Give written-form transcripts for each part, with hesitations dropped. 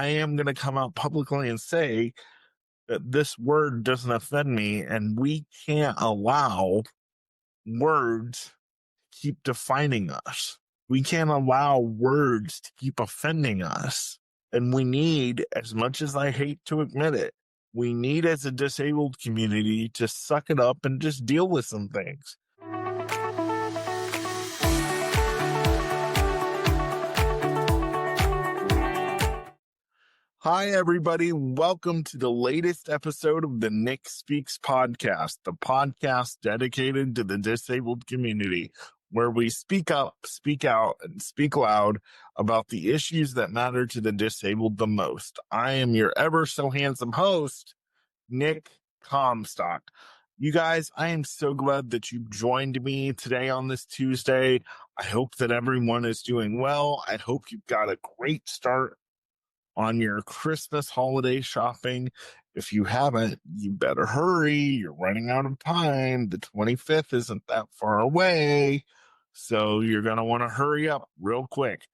I am going to come out publicly and say that this word doesn't offend me, and we can't allow words to keep defining us. We can't allow words to keep offending us. And we need, as much as I hate to admit it, we need as a disabled community to suck it up and just deal with some things. Hi, everybody. Welcome to the latest episode of the Nick Speaks podcast, the podcast dedicated to the disabled community, where we speak up, speak out, and speak loud about the issues that matter to the disabled the most. I am your ever so handsome host, Nick Comstock. You guys, I am so glad that you joined me today on this Tuesday. I hope that everyone is doing well. I hope you've got a great start on your Christmas holiday shopping. If you haven't, you better hurry. You're running out of time. The 25th isn't that far away. So you're going to want to hurry up real quick.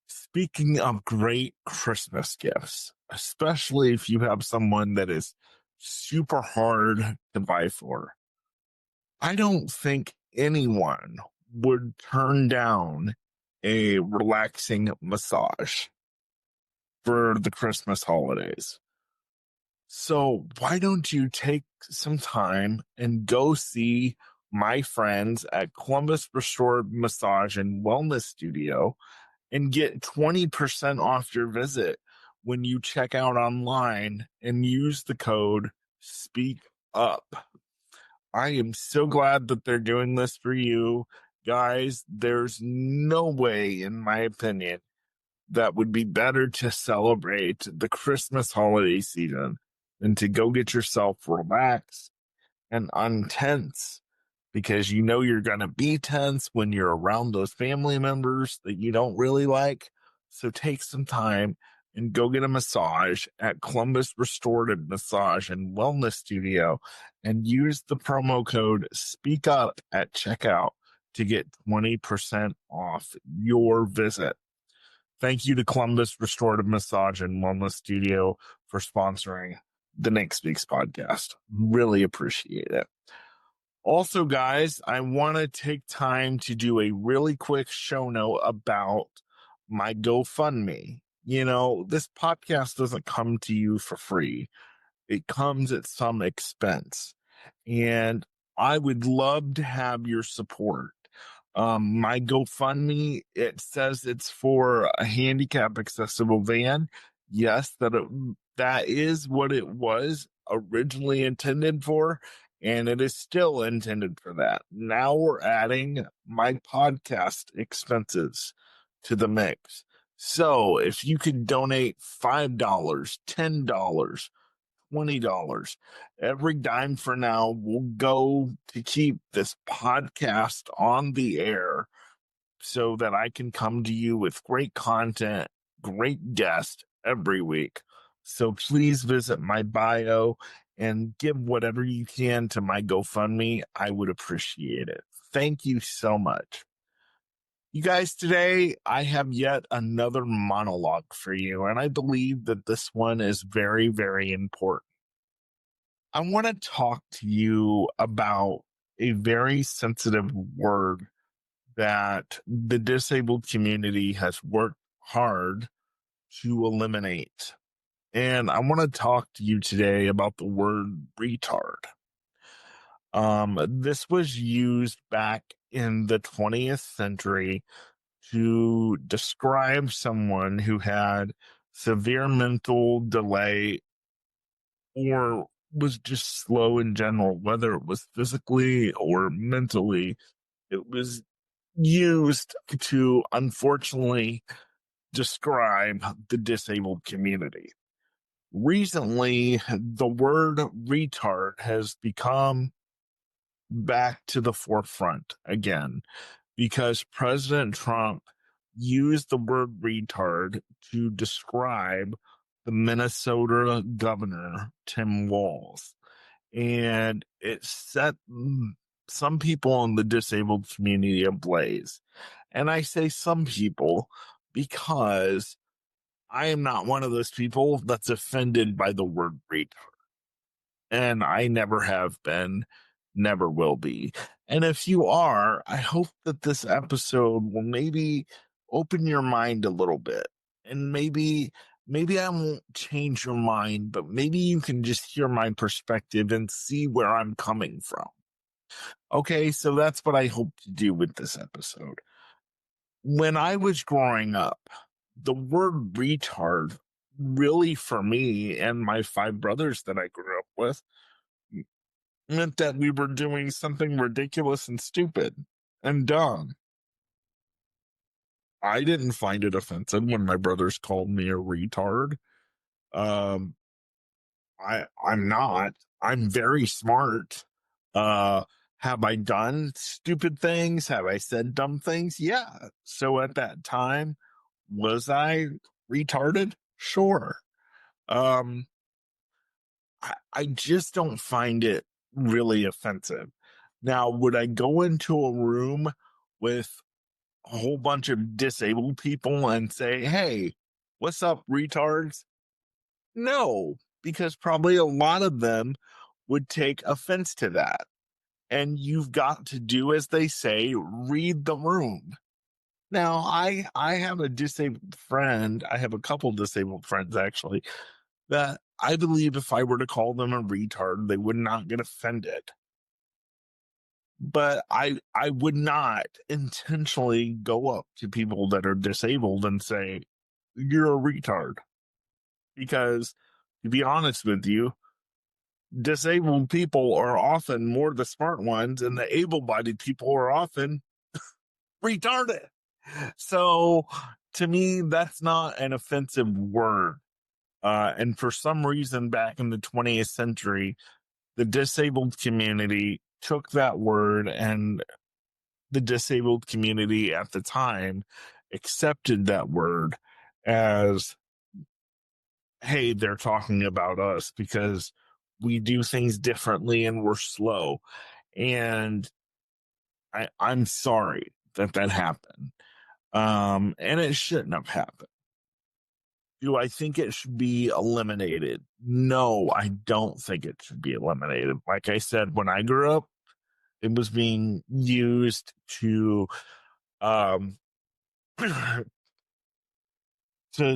Speaking of great Christmas gifts, especially if you have someone that is super hard to buy for, I don't think anyone would turn down a relaxing massage for the Christmas holidays. So why don't you take some time and go see my friends at Columbus Restored Massage and Wellness Studio and get 20% off your visit when you check out online and use the code Speak Up. I am so glad that they're doing this for you guys. There's no way, in my opinion, that would be better to celebrate the Christmas holiday season than to go get yourself relaxed and untense, because you know you're going to be tense when you're around those family members that you don't really like. So take some time and go get a massage at Columbus Restorative Massage and Wellness Studio and use the promo code Speak Up at checkout to get 20% off your visit. Thank you to Columbus Restorative Massage and Wellness Studio for sponsoring the Nick Speaks podcast. Really appreciate it. Also, guys, I want to take time to do a really quick show note about my GoFundMe. You know, this podcast doesn't come to you for free. It comes at some expense. And I would love to have your support. My GoFundMe, it says it's for a handicap accessible van. Yes, that is what it was originally intended for, and it is still intended for that. Now we're adding my podcast expenses to the mix. So if you could donate $5, $10, $20. Every dime for now will go to keep this podcast on the air so that I can come to you with great content, great guests every week. So please visit my bio and give whatever you can to my GoFundMe. I would appreciate it. Thank you so much. You guys, today I have yet another monologue for you, and I believe that this one is very, very important. I want to talk to you about a very sensitive word that the disabled community has worked hard to eliminate. And I want to talk to you today about the word retard. This was used back in the 20th century to describe someone who had severe mental delay or was just slow in general, whether it was physically or mentally. It was used to, unfortunately, describe the disabled community. Recently, the word retard has become back to the forefront again because President Trump used the word retard to describe the Minnesota governor, Tim Walz. And it set some people in the disabled community ablaze. And I say some people because I am not one of those people that's offended by the word retard. And I never have been, never will be. And if you are, I hope that this episode will maybe open your mind a little bit. And maybe I won't change your mind, but maybe you can just hear my perspective and see where I'm coming from. Okay, so that's what I hope to do with this episode. When I was growing up, the word retard really, for me and my five brothers that I grew up with, meant that we were doing something ridiculous and stupid and dumb. I didn't find it offensive when my brothers called me a retard. Um, I'm not. I'm very smart. Uh, have I done stupid things? Have I said dumb things? Yeah. So at that time, was I retarded? Sure. Um, I just don't find it really offensive. Now, would I go into a room with a whole bunch of disabled people and say, hey, what's up, retards? No, because probably a lot of them would take offense to that. And you've got to do as they say, read the room. Now, I have a disabled friend. I have a couple disabled friends actually that I believe if I were to call them a retard, they would not get offended. But I would not intentionally go up to people that are disabled and say, you're a retard. Because to be honest with you, disabled people are often more the smart ones, and the able bodied people are often retarded. So to me, that's not an offensive word. And for some reason, back in the 20th century, the disabled community took that word, and the disabled community at the time accepted that word as, hey, they're talking about us because we do things differently and we're slow. And I'm sorry that that happened. And it shouldn't have happened. Do I think it should be eliminated? No, I don't think it should be eliminated. Like I said, when I grew up, it was being used to um to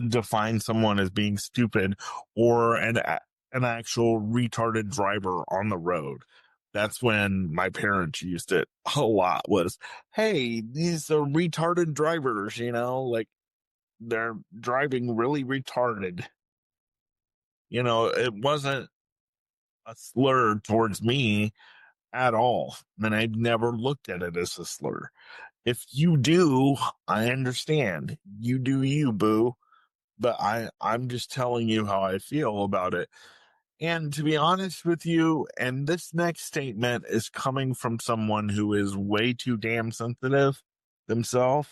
define someone as being stupid or an actual retarded driver on the road. That's when my parents used it a lot, was, hey, these are retarded drivers, like they're driving really retarded. It wasn't a slur towards me at all. And I've never looked at it as a slur. If you do, I understand. You do you, boo. But I'm just telling you how I feel about it. And to be honest with you, and this next statement is coming from someone who is way too damn sensitive themselves.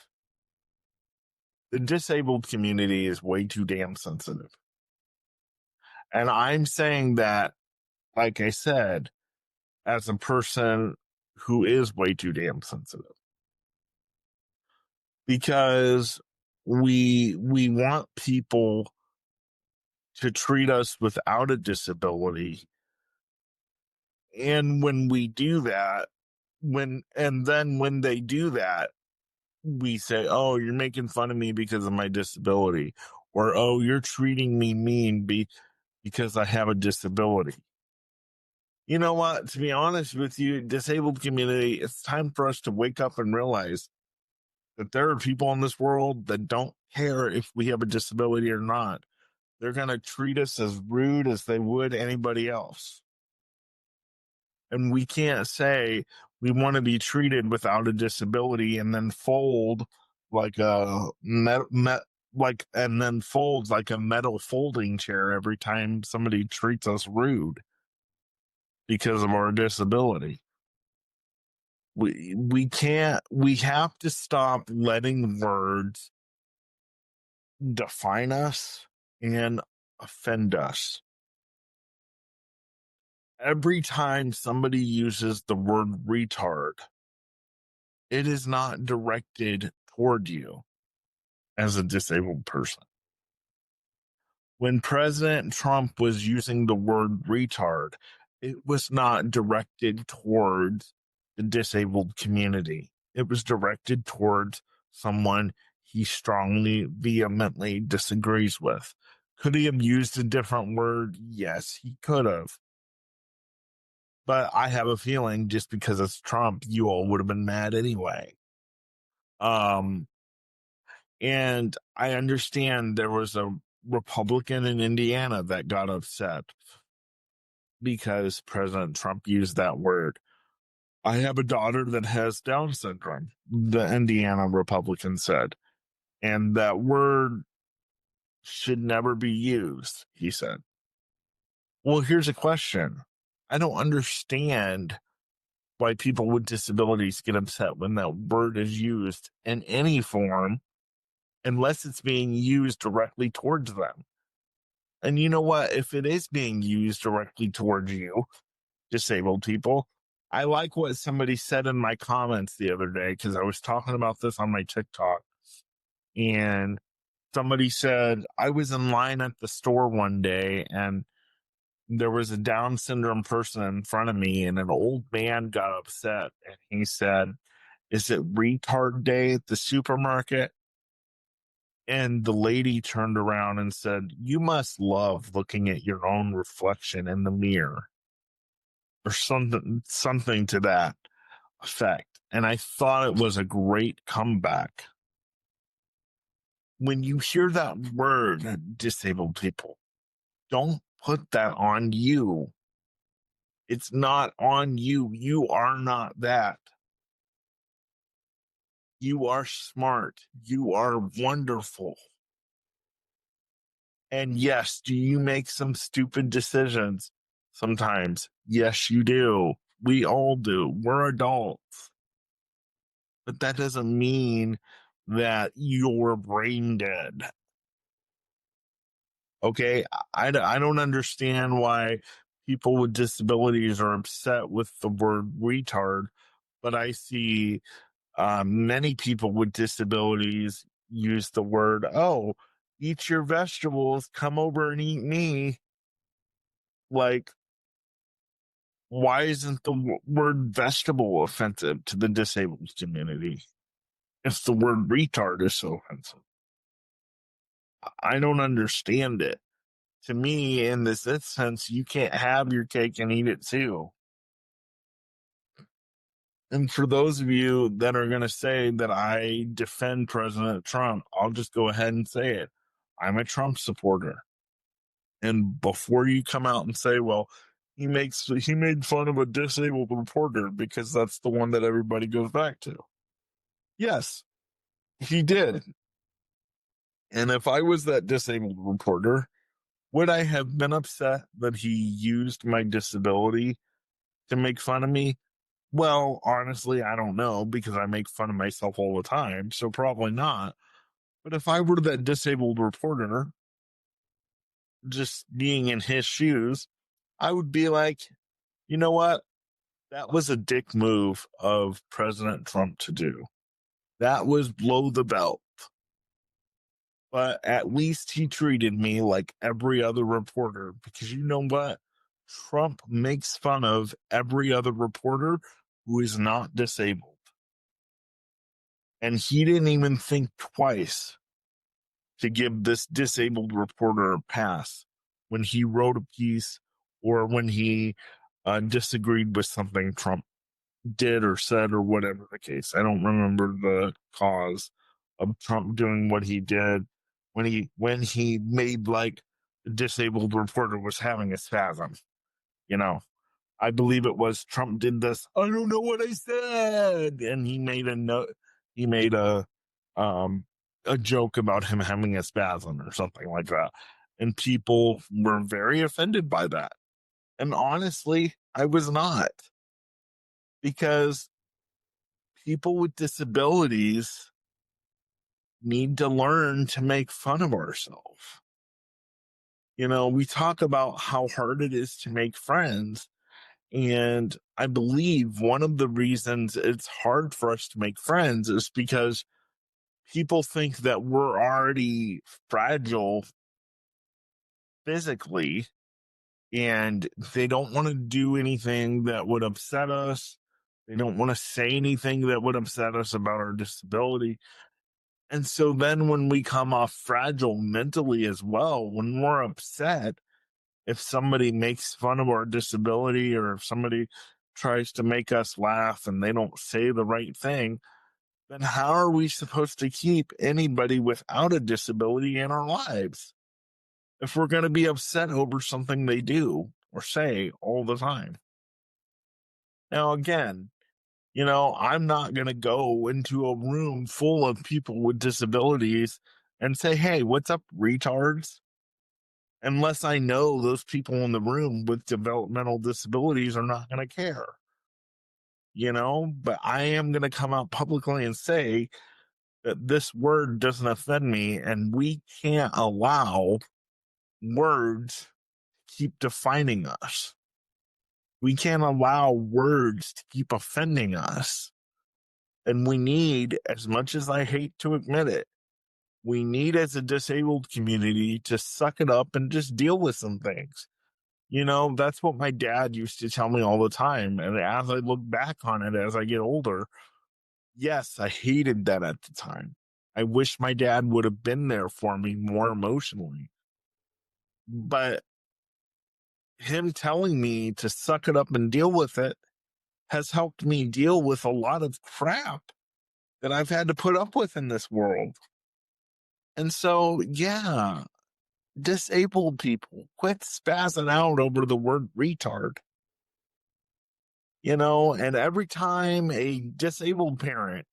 The disabled community is way too damn sensitive. And I'm saying that, like I said, as a person who is way too damn sensitive. Because we want people to treat us without a disability. And when we do that, when they do that, we say, oh, you're making fun of me because of my disability, or oh, you're treating me mean because I have a disability. You know what? To be honest with you, disabled community, it's time for us to wake up and realize that there are people in this world that don't care if we have a disability or not. They're going to treat us as rude as they would anybody else. And we can't say we want to be treated without a disability and then fold like a and then folds like a metal folding chair every time somebody treats us rude because of our disability. We can't. We have to stop letting words define us and offend us. Every time somebody uses the word retard, it is not directed toward you as a disabled person. When President Trump was using the word retard, it was not directed towards the disabled community. It was directed towards someone he strongly, vehemently disagrees with. Could he have used a different word? Yes, he could have. But I have a feeling just because it's Trump, you all would have been mad anyway. And I understand there was a Republican in Indiana that got upset because President Trump used that word. I have a daughter that has Down syndrome, the Indiana Republican said, and that word should never be used, he said. Well, here's a question. I don't understand why people with disabilities get upset when that word is used in any form, unless it's being used directly towards them. And you know what? If it is being used directly towards you, disabled people, I like what somebody said in my comments the other day, because I was talking about this on my TikTok. And somebody said, I was in line at the store one day and there was a Down syndrome person in front of me, and an old man got upset and he said, is it retard day at the supermarket? And the lady turned around and said, you must love looking at your own reflection in the mirror, or something to that effect. And I thought it was a great comeback. When you hear that word, disabled people, don't put that on you. It's not on you. You are not that. You are smart. You are wonderful. And yes, do you make some stupid decisions sometimes? Yes, you do. We all do. We're adults. But that doesn't mean that you're brain dead. Okay? I don't understand why people with disabilities are upset with the word retard, but I see many people with disabilities use the word, oh, eat your vegetables, come over and eat me. Like, why isn't the word vegetable offensive to the disabled community if the word retard is so offensive? I don't understand it. To me, in this instance, you can't have your cake and eat it too. And for those of you that are going to say that I defend President Trump, I'll just go ahead and say it. I'm a Trump supporter. And before you come out and say, well, he made fun of a disabled reporter, because that's the one that everybody goes back to. Yes, he did. And if I was that disabled reporter, would I have been upset that he used my disability to make fun of me? Well, honestly, I don't know, because I make fun of myself all the time, so probably not. But if I were that disabled reporter, just being in his shoes, I would be like, you know what? That was a dick move of President Trump to do. That was blow the belt. But at least he treated me like every other reporter, because you know what? Trump makes fun of every other reporter who is not disabled. And he didn't even think twice to give this disabled reporter a pass when he wrote a piece or when he disagreed with something Trump did or said, or whatever the case. I don't remember the cause of Trump doing what he did when he made like the disabled reporter was having a spasm. You know, I believe it was Trump did this. I don't know what I said, and he made a note. He made a joke about him having a spasm or something like that, and people were very offended by that. And honestly, I was not, because people with disabilities need to learn to make fun of ourselves. You know, we talk about how hard it is to make friends. And I believe one of the reasons it's hard for us to make friends is because people think that we're already fragile physically, and they don't want to do anything that would upset us. They don't want to say anything that would upset us about our disability. And so then when we come off fragile mentally as well, when we're upset, if somebody makes fun of our disability or if somebody tries to make us laugh and they don't say the right thing, then how are we supposed to keep anybody without a disability in our lives if we're going to be upset over something they do or say all the time? Now, again, I'm not going to go into a room full of people with disabilities and say, hey, what's up, retards? Unless I know those people in the room with developmental disabilities are not going to care, but I am going to come out publicly and say that this word doesn't offend me, and we can't allow words to keep defining us. We can't allow words to keep offending us. And we need, as much as I hate to admit it, we need as a disabled community to suck it up and just deal with some things. That's what my dad used to tell me all the time. And as I look back on it as I get older, yes, I hated that at the time. I wish my dad would have been there for me more emotionally. But him telling me to suck it up and deal with it has helped me deal with a lot of crap that I've had to put up with in this world. And so, yeah, disabled people, quit spazzing out over the word retard. And every time a disabled parent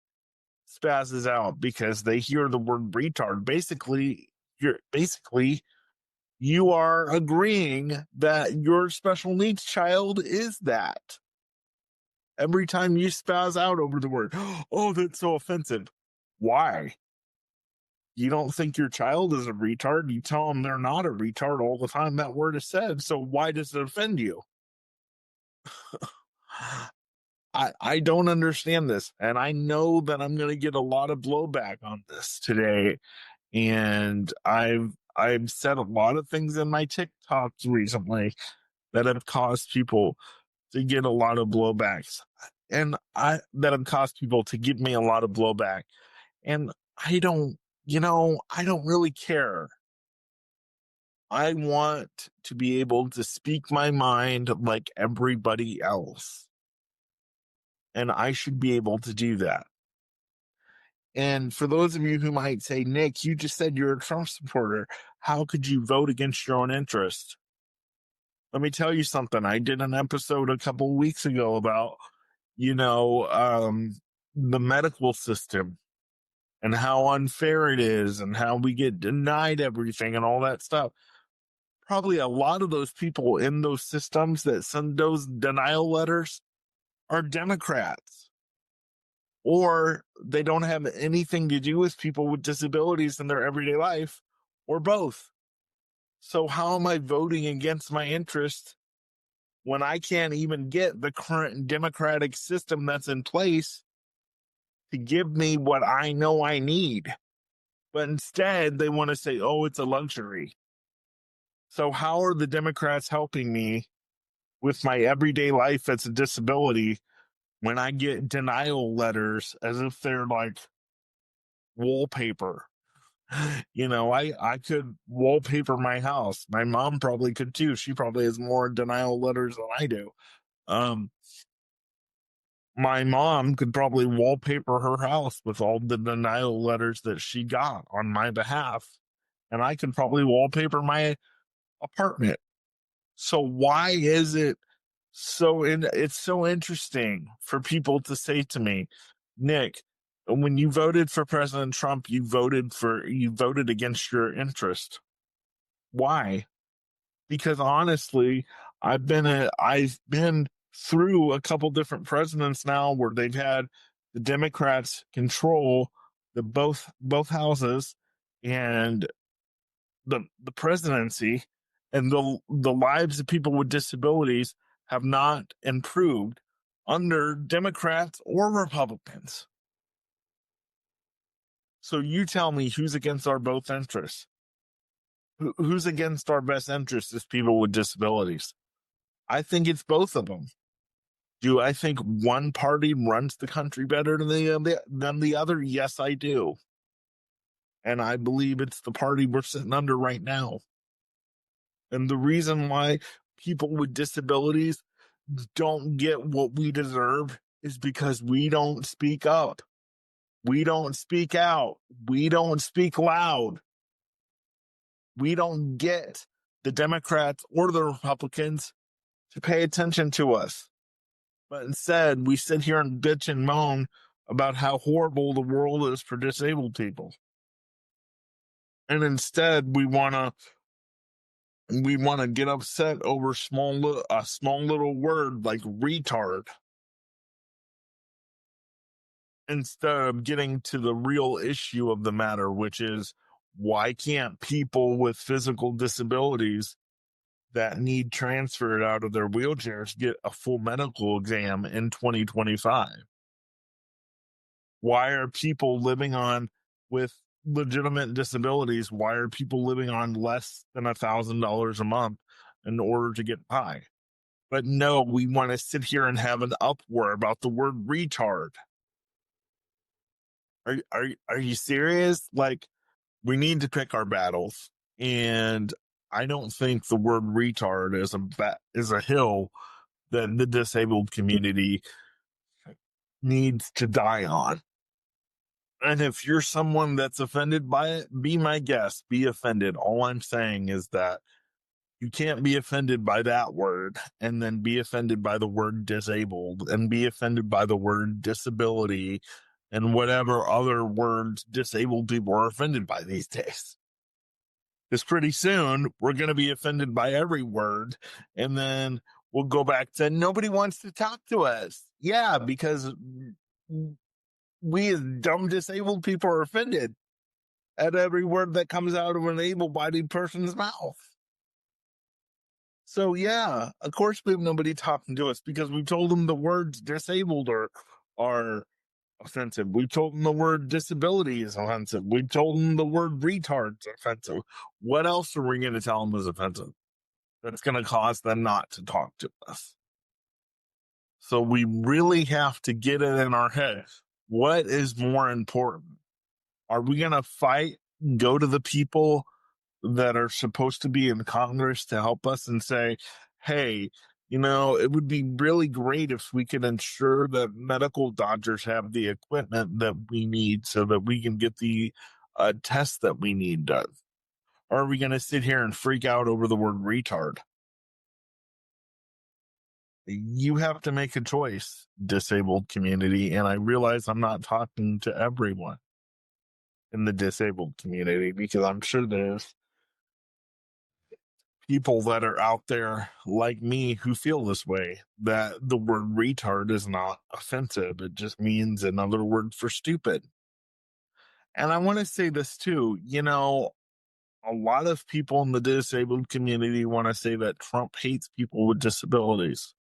spazzes out because they hear the word retard, basically you are agreeing that your special needs child is that. Every time you spaz out over the word, oh, that's so offensive. Why? You don't think your child is a retard? You tell them they're not a retard all the time that word is said. So why does it offend you? I don't understand this. And I know that I'm going to get a lot of blowback on this today. And I've said a lot of things in my TikToks recently that have caused people to get a lot of blowbacks. And that have caused people to give me a lot of blowback. And I don't really care. I want to be able to speak my mind like everybody else. And I should be able to do that. And for those of you who might say, Nick, you just said you're a Trump supporter. How could you vote against your own interest? Let me tell you something. I did an episode a couple of weeks ago about, the medical system and how unfair it is and how we get denied everything and all that stuff. Probably a lot of those people in those systems that send those denial letters are Democrats, or they don't have anything to do with people with disabilities in their everyday life, or both. So how am I voting against my interest when I can't even get the current democratic system that's in place to give me what I know I need? But instead, they want to say, oh, it's a luxury. So how are the Democrats helping me with my everyday life as a disability when I get denial letters as if they're like wallpaper? I could wallpaper my house. My mom probably could too. She probably has more denial letters than I do. My mom could probably wallpaper her house with all the denial letters that she got on my behalf. And I could probably wallpaper my apartment. So why is it it's so interesting for people to say to me, Nick, when you voted for President Trump, you voted against your interest. Why? Because honestly, I've been through a couple different presidents now where they've had the Democrats control the both houses and the presidency, and the lives of people with disabilities have not improved under Democrats or Republicans. So you tell me who's against our both interests. Who's against our best interests as people with disabilities? I think it's both of them. Do I think one party runs the country better than the other? Yes, I do. And I believe it's the party we're sitting under right now. And the reason why people with disabilities don't get what we deserve is because we don't speak up. We don't speak out. We don't speak loud. We don't get the Democrats or the Republicans to pay attention to us. But instead, we sit here and bitch and moan about how horrible the world is for disabled people. And instead, we want to get upset over a small little word like retard, instead of getting to the real issue of the matter, which is, why can't people with physical disabilities that need transferred out of their wheelchairs get a full medical exam in 2025? Why are people living on with legitimate disabilities? Why are people living on less than $1,000 a month in order to get by? But no, we want to sit here and have an uproar about the word retard. Are you serious? Like, we need to pick our battles, and I don't think the word retard is a hill that the disabled community needs to die on. And if you're someone that's offended by it, be my guest, be offended. All I'm saying is that you can't be offended by that word and then be offended by the word disabled and be offended by the word disability and whatever other words disabled people are offended by these days. Because pretty soon we're going to be offended by every word, and then we'll go back to nobody wants to talk to us. Yeah, because we as dumb disabled people are offended at every word that comes out of an able-bodied person's mouth. So yeah, of course we have nobody talking to us because we told them the words disabled are offensive. We told them the word disability is offensive. We told them the word retard is offensive. What else are we going to tell them is offensive that's going to cause them not to talk to us? So we really have to get it in our head. What is more important? Are we going to fight, go to the people that are supposed to be in Congress to help us and say, hey, it would be really great if we could ensure that medical doctors have the equipment that we need so that we can get the tests that we need done? Or are we going to sit here and freak out over the word retard? You have to make a choice, disabled community. And I realize I'm not talking to everyone in the disabled community because I'm sure there's people that are out there like me who feel this way, that the word retard is not offensive. It just means another word for stupid. And I want to say this too, a lot of people in the disabled community want to say that Trump hates people with disabilities,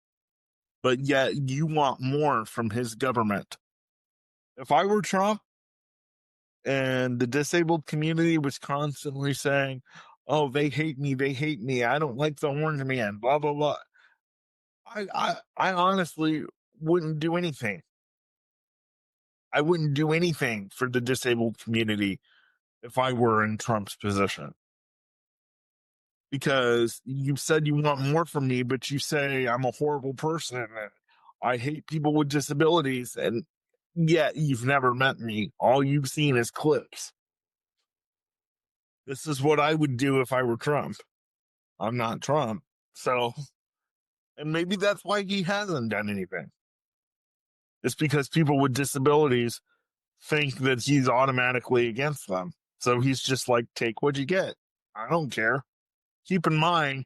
but yet you want more from his government. If I were Trump and the disabled community was constantly saying, oh, they hate me, I don't like the orange man, blah, blah, blah, I honestly wouldn't do anything. I wouldn't do anything for the disabled community if I were in Trump's position. Because you said you want more from me, but you say I'm a horrible person and I hate people with disabilities, and yet you've never met me. All you've seen is clips. This is what I would do if I were Trump. I'm not Trump. So, and maybe that's why he hasn't done anything. It's because people with disabilities think that he's automatically against them. So he's just like, take what you get. I don't care. Keep in mind,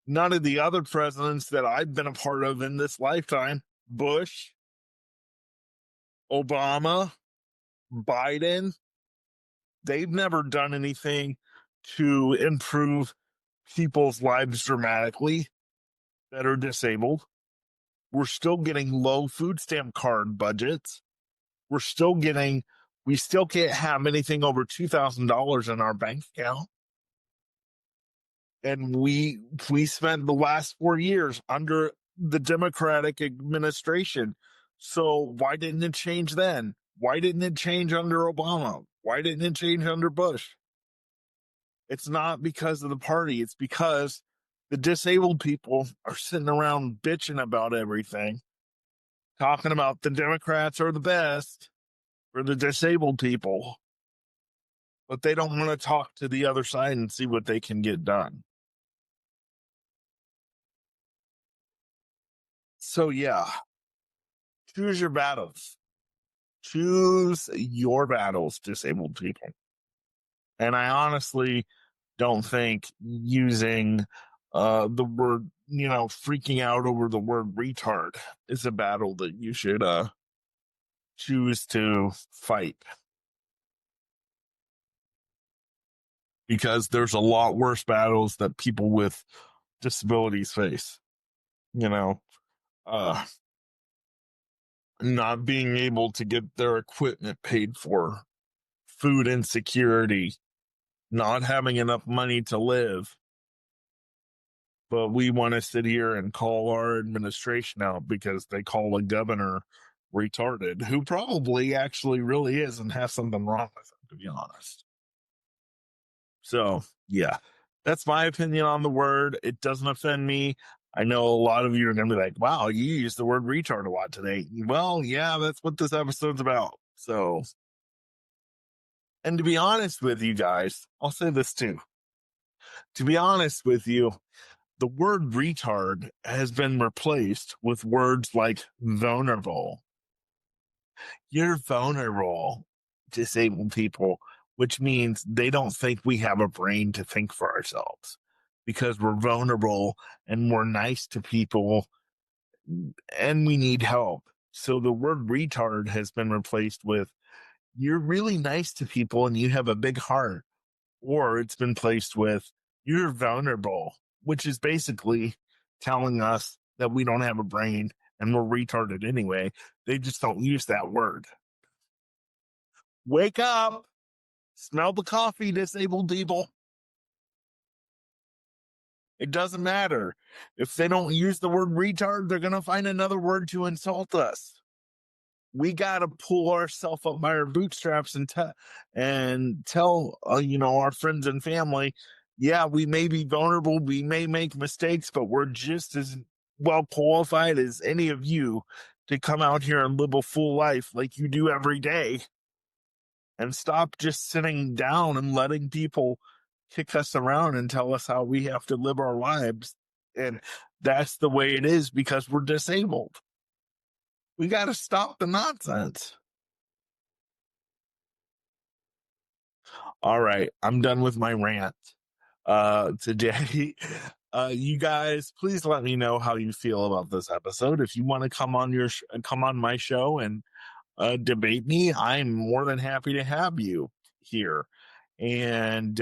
none of the other presidents that I've been a part of in this lifetime, Bush, Obama, Biden, they've never done anything to improve people's lives dramatically that are disabled. We're still getting low food stamp card budgets. We still can't have anything over $2,000 in our bank account. And we spent the last 4 years under the Democratic administration. So why didn't it change then? Why didn't it change under Obama? Why didn't it change under Bush? It's not because of the party. It's because the disabled people are sitting around bitching about everything, talking about the Democrats are the best for the disabled people, but they don't want to talk to the other side and see what they can get done. So, yeah, choose your battles. Choose your battles, disabled people. And I honestly don't think using the word, freaking out over the word retard is a battle that you should choose to fight. Because there's a lot worse battles that people with disabilities face. Uh, not being able to get their equipment paid for, food insecurity, not having enough money to live. But we want to sit here and call our administration out because they call a governor retarded, who probably actually really is and has something wrong with him, to be honest. So, yeah, that's my opinion on the word. It doesn't offend me. I know a lot of you are going to be like, wow, you used the word retard a lot today. Well, yeah, that's what this episode's about. So, and to be honest with you guys, I'll say this too. To be honest with you, the word retard has been replaced with words like vulnerable. You're vulnerable, disabled people, which means they don't think we have a brain to think for ourselves because we're vulnerable and we're nice to people and we need help. So the word retard has been replaced with you're really nice to people and you have a big heart. Or it's been placed with you're vulnerable, which is basically telling us that we don't have a brain and we're retarded anyway. They just don't use that word. Wake up, smell the coffee, disabled people. It doesn't matter. If they don't use the word retard, they're going to find another word to insult us. We got to pull ourselves up by our bootstraps and tell our friends and family, yeah, we may be vulnerable, we may make mistakes, but we're just as well qualified as any of you to come out here and live a full life like you do every day, and stop just sitting down and letting people kick us around and tell us how we have to live our lives. And that's the way it is because we're disabled. We got to stop the nonsense. All right, I'm done with my rant today. You guys, please let me know how you feel about this episode. If you want to come on my show and debate me, I'm more than happy to have you here. And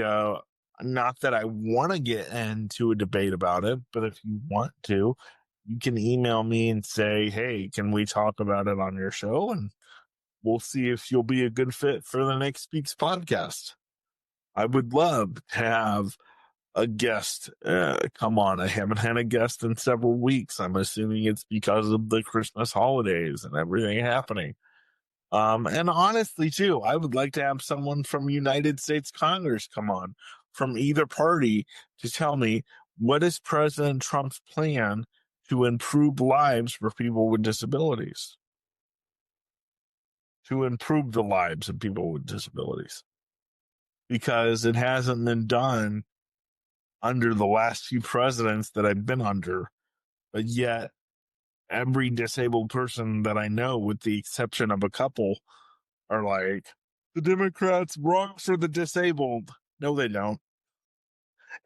not that I want to get into a debate about it, but if you want to, you can email me and say, hey, can we talk about it on your show? And we'll see if you'll be a good fit for the Next Speaks podcast. I would love to have a guest come on. I haven't had a guest in several weeks. I'm assuming it's because of the Christmas holidays and everything happening. And honestly, too, I would like to have someone from United States Congress come on from either party to tell me what is President Trump's plan to improve lives for people with disabilities, to improve the lives of people with disabilities, because it hasn't been done under the last few presidents that I've been under, but yet every disabled person that I know, with the exception of a couple, are like, the Democrats wrong for the disabled. No, they don't.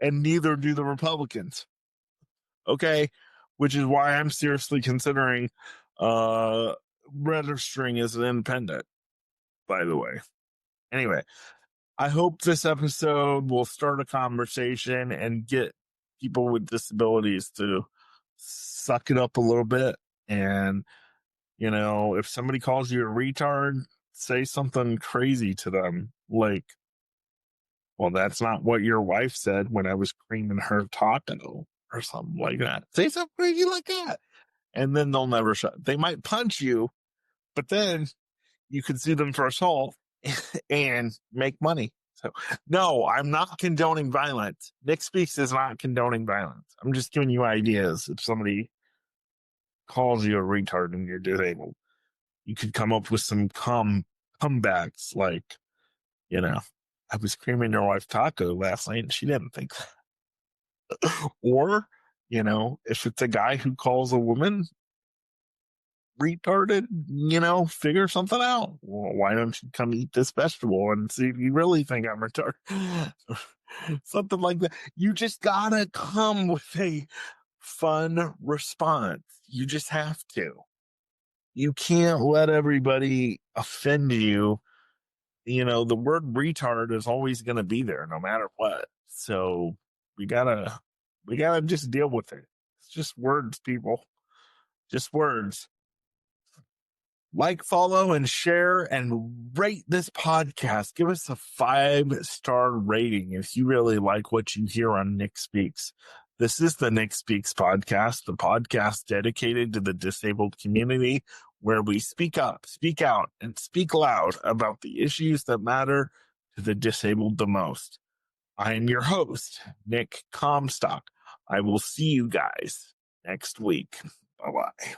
And neither do the Republicans. Okay. Which is why I'm seriously considering registering as an independent, by the way. Anyway, I hope this episode will start a conversation and get people with disabilities to suck it up a little bit. And, if somebody calls you a retard, say something crazy to them. Like, Well, that's not what your wife said when I was creaming her taco or something like that. Say something crazy like that. And then they'll never shut. They might punch you, but then you could sue them for assault and make money. So, no, I'm not condoning violence. Nick Speaks is not condoning violence. I'm just giving you ideas. If somebody calls you a retard and you're disabled, you could come up with some comebacks like, I was creaming your wife taco last night and she didn't think that. Or, if it's a guy who calls a woman retarded, figure something out. Well, why don't you come eat this vegetable and see if you really think I'm retarded? Something like that. You just gotta come with a fun response. You just have to. You can't let everybody offend you. The word retard is always going to be there no matter what. So we gotta just deal with it. It's just words, people. Just words. Like, follow, and share, and rate this podcast. Give us a 5-star rating if you really like what you hear on Nick Speaks. This is the Nick Speaks podcast, the podcast dedicated to the disabled community, where we speak up, speak out, and speak loud about the issues that matter to the disabled the most. I am your host, Nick Comstock. I will see you guys next week. Bye-bye.